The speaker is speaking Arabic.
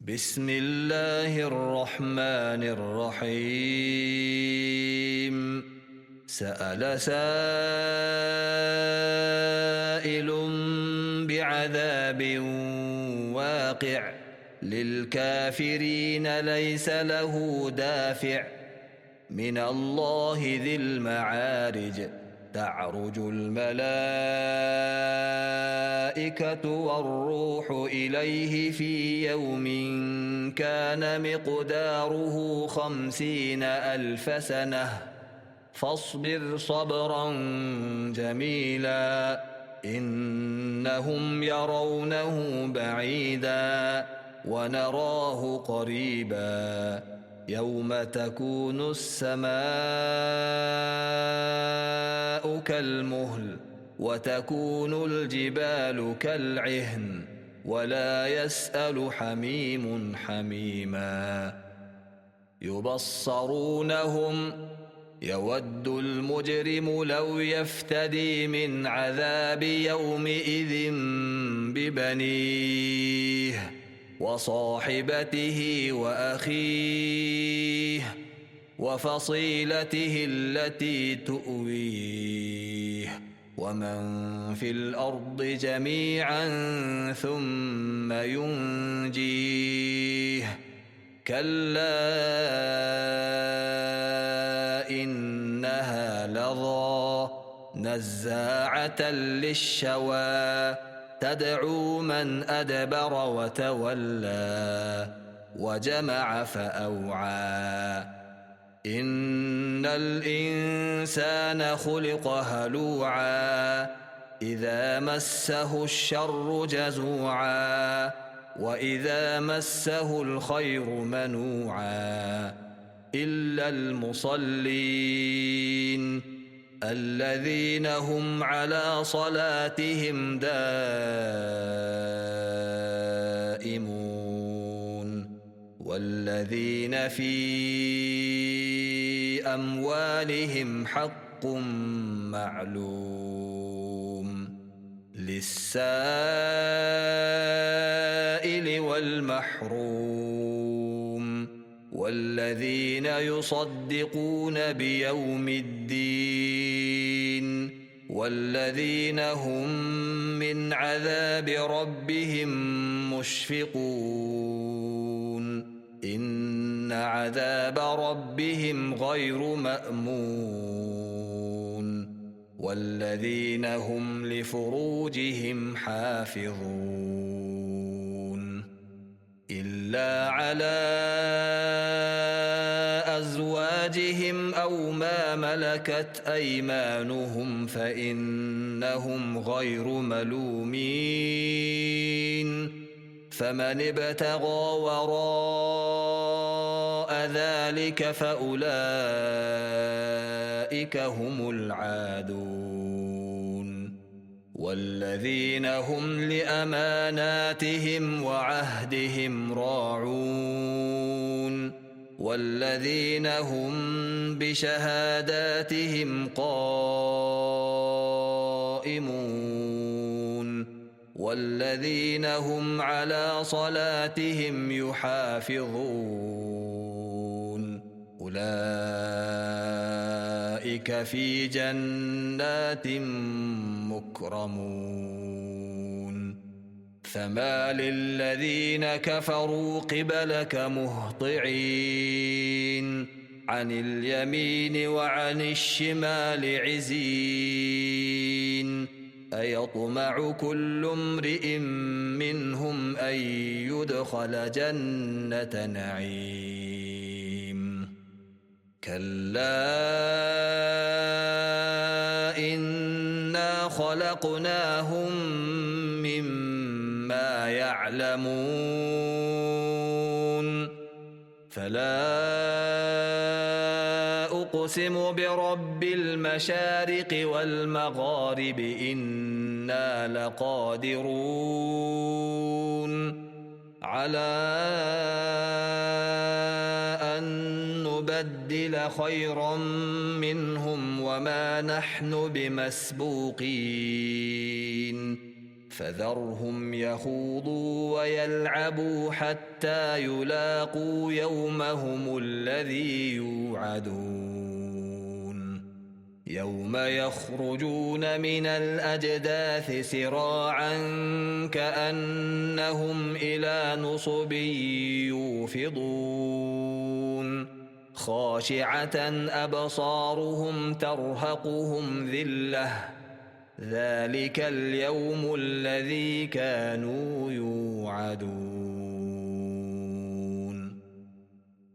بسم الله الرحمن الرحيم. سأل سائل بعذاب واقع للكافرين ليس له دافع من الله ذي المعارج. تعرج الملائكة والروح إليه في يوم كان مقداره 50,000 سنة فاصبر صبرا جميلا إنهم يرونه بعيدا ونراه قريبا يوم تكون السماء كالمهل وتكون الجبال كالعهن ولا يسأل حميم حميما. يبصرونهم يود المجرم لو يفتدي من عذاب يومئذ ببنيه وصاحبته وأخيه وفصيلته التي تؤويه ومن في الأرض جميعا ثم ينجيه كلا إنها لظى نزاعة للشوى تدعو من أدبر وتولى وجمع فأوعى. إن الإنسان خلق هلوعا إذا مسه الشر جزوعا وإذا مسه الخير منوعا إلا المصلين الذين هم على صلاتهم دائمون والذين في أموالهم حق معلوم للسائل والمحروم والذين يصدقون بيوم الدين والذين هم من عذاب ربهم مشفقون إن عذاب ربهم غير مأمون والذين هم لفروجهم حافظون إلا على أزواجهم أو ما ملكت أيمانهم فإنهم غير ملومين فمن ابتغى وراء ذلك فأولئك هم العادون والذين هم لأماناتهم وعهدهم راعون والذين هم بشهاداتهم قائمون والذين هم على صلاتهم يحافظون أولئك في جنات مكرمون. فما للذين كفروا قبلك مهطعين عن اليمين وعن الشمال عزين أيطمع كل امرئ منهم أن يدخل جنة نعيم كلا إنا خلقناهم مما يعلمون فلا أقسم برب المشارق والمغارب إنا لقادرون على أن نبدل خيرا منهم وما نحن بمسبوقين فذرهم يخوضوا ويلعبوا حتى يلاقوا يومهم الذي يوعدون يوم يخرجون من الأجداث سراعا كأنهم إلى نصب يوفضون خاشعة أبصارهم ترهقهم ذلة ذلك اليوم الذي كانوا يوعدون